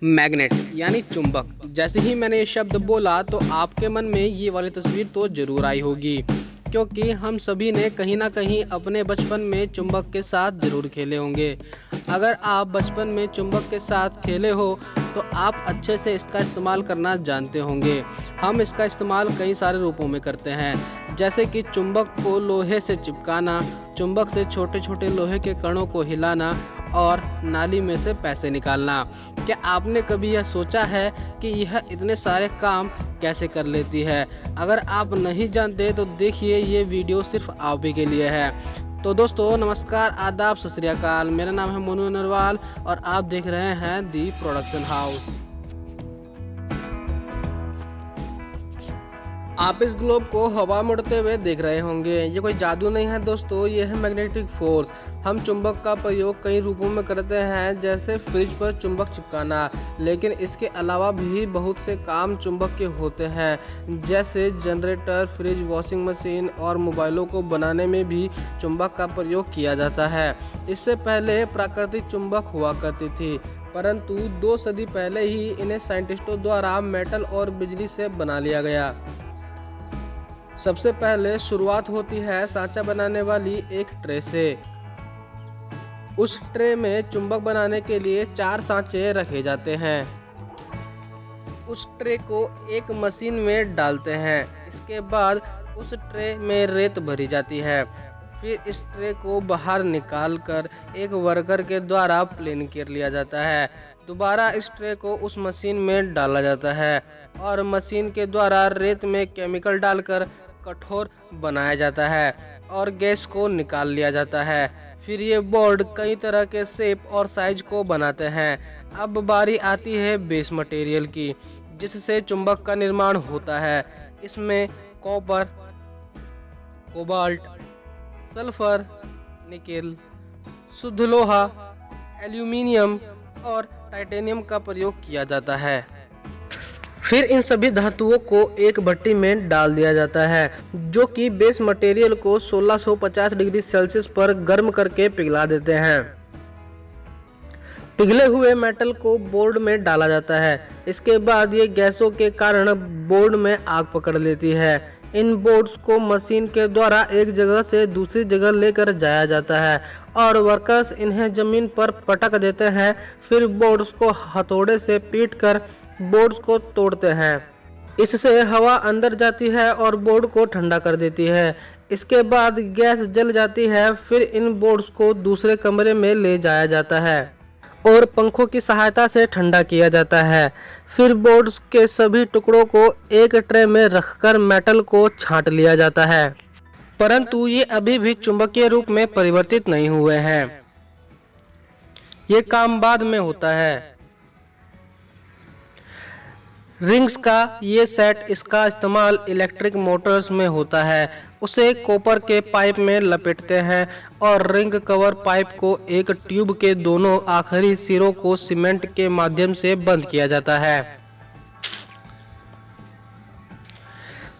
Magnet यानी चुंबक। जैसे ही मैंने ये शब्द बोला तो आपके मन में ये वाली तस्वीर तो ज़रूर आई होगी, क्योंकि हम सभी ने कहीं ना कहीं अपने बचपन में चुंबक के साथ ज़रूर खेले होंगे। अगर आप बचपन में चुंबक के साथ खेले हो तो आप अच्छे से इसका इस्तेमाल करना जानते होंगे। हम इसका इस्तेमाल कई सारे रूपों में करते हैं, जैसे कि चुंबक को लोहे से चिपकाना, चुंबक से छोटे छोटे लोहे के कणों को हिलाना और नाली में से पैसे निकालना। क्या आपने कभी यह सोचा है कि यह इतने सारे काम कैसे कर लेती है? अगर आप नहीं जानते तो देखिए, ये वीडियो सिर्फ आप ही के लिए है। तो दोस्तों नमस्कार, आदाब, सत श्री अकाल। मेरा नाम है मनु नरवाल और आप देख रहे हैं दी प्रोडक्शन हाउस। आप इस ग्लोब को हवा में उड़ते हुए देख रहे होंगे। ये कोई जादू नहीं है दोस्तों, ये है मैग्नेटिक फोर्स। हम चुंबक का प्रयोग कई रूपों में करते हैं, जैसे फ्रिज पर चुंबक चिपकाना, लेकिन इसके अलावा भी बहुत से काम चुंबक के होते हैं, जैसे जनरेटर, फ्रिज, वॉशिंग मशीन और मोबाइलों को बनाने में भी चुंबक का प्रयोग किया जाता है। इससे पहले प्राकृतिक चुंबक हुआ करती थी, परंतु 2 सदी पहले ही इन्हें साइंटिस्टों द्वारा मेटल और बिजली से बना लिया गया। सबसे पहले शुरुआत होती है सांचा बनाने वाली एक ट्रे से। उस ट्रे में चुंबक बनाने के लिए 4 सांचे रखे जाते हैं। उस ट्रे को एक मशीन में डालते हैं। इसके बाद उस ट्रे में रेत भरी जाती है। फिर इस ट्रे को बाहर निकालकर एक वर्कर के द्वारा प्लेन कर लिया जाता है। दोबारा इस ट्रे को उस मशीन में डाला जाता है और मशीन के द्वारा रेत में केमिकल डालकर कठोर बनाया जाता है और गैस को निकाल लिया जाता है। फिर ये बोर्ड कई तरह के शेप और साइज को बनाते हैं। अब बारी आती है बेस मटेरियल की, जिससे चुंबक का निर्माण होता है। इसमें कॉपर, कोबाल्ट, सल्फर, निकेल, शुद्ध लोहा, एल्यूमिनियम और टाइटेनियम का प्रयोग किया जाता है। फिर इन सभी धातुओं को एक भट्टी में डाल दिया जाता है, जो कि बेस मटेरियल को 1650 डिग्री सेल्सियस पर गर्म करके पिघला देते हैं। पिघले हुए मेटल को बोर्ड में डाला जाता है। इसके बाद ये गैसों के कारण बोर्ड में आग पकड़ लेती है। इन बोर्ड्स को मशीन के द्वारा एक जगह से दूसरी जगह लेकर जाया जाता है और वर्कर्स इन्हें जमीन पर पटक देते हैं। फिर बोर्ड्स को हथौड़े से पीटकर बोर्ड्स को तोड़ते हैं। इससे हवा अंदर जाती है और बोर्ड को ठंडा कर देती है। इसके बाद गैस जल जाती है। फिर इन बोर्ड्स को दूसरे कमरे में ले जाया जाता है और पंखों की सहायता से ठंडा किया जाता है। फिर बोर्ड्स के सभी टुकड़ों को एक ट्रे में रखकर मेटल को छांट लिया जाता है, परंतु ये अभी भी चुंबकीय रूप में परिवर्तित नहीं हुए हैं। ये काम बाद में होता है। रिंग्स का ये सेट, इसका इस्तेमाल इलेक्ट्रिक मोटर्स में होता है। उसे कॉपर के पाइप में लपेटते हैं और रिंग कवर पाइप को एक ट्यूब के दोनों आखिरी सिरों को सीमेंट के माध्यम से बंद किया जाता है।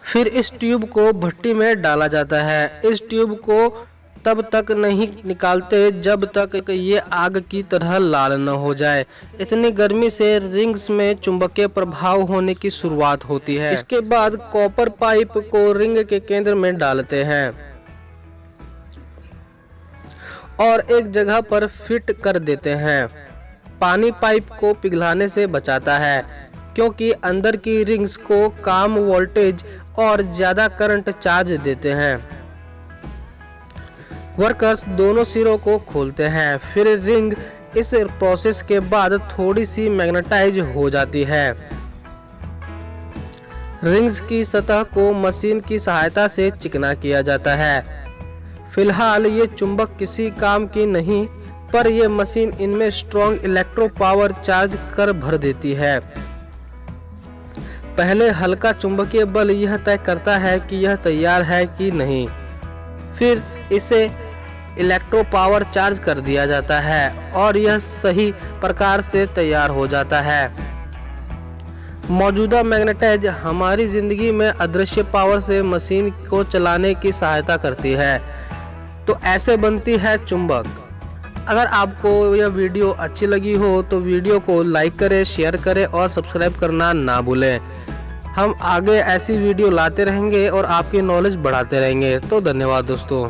फिर इस ट्यूब को भट्टी में डाला जाता है। इस ट्यूब को तब तक नहीं निकालते जब तक ये आग की तरह लाल न हो जाए। इतनी गर्मी से रिंग्स में चुंबकीय प्रभाव होने की शुरुआत होती है। इसके बाद कॉपर पाइप को रिंग के केंद्र में डालते हैं और एक जगह पर फिट कर देते हैं। पानी पाइप को पिघलाने से बचाता है, क्योंकि अंदर की रिंग्स को कम वोल्टेज और ज्यादा करंट चार्ज देते हैं। वर्कर्स दोनों सिरों को खोलते हैं। फिर रिंग इस प्रोसेस के बाद थोड़ी सी मैग्नेटाइज हो जाती है। रिंग्स की सतह को मशीन की सहायता से चिकना किया जाता है। फिलहाल ये चुंबक किसी काम की नहीं, पर यह मशीन इनमें स्ट्रॉन्ग इलेक्ट्रो पावर चार्ज कर भर देती है। पहले हल्का चुंबकीय बल यह तय करता है कि यह तैयार है कि नहीं। फिर इसे इलेक्ट्रो पावर चार्ज कर दिया जाता है और यह सही प्रकार से तैयार हो जाता है। मौजूदा मैग्नेटाइज हमारी जिंदगी में अदृश्य पावर से मशीन को चलाने की सहायता करती है। तो ऐसे बनती है चुंबक। अगर आपको यह वीडियो अच्छी लगी हो तो वीडियो को लाइक करें, शेयर करें और सब्सक्राइब करना ना भूलें। हम आगे ऐसी वीडियो लाते रहेंगे और आपकी नॉलेज बढ़ाते रहेंगे। तो धन्यवाद दोस्तों।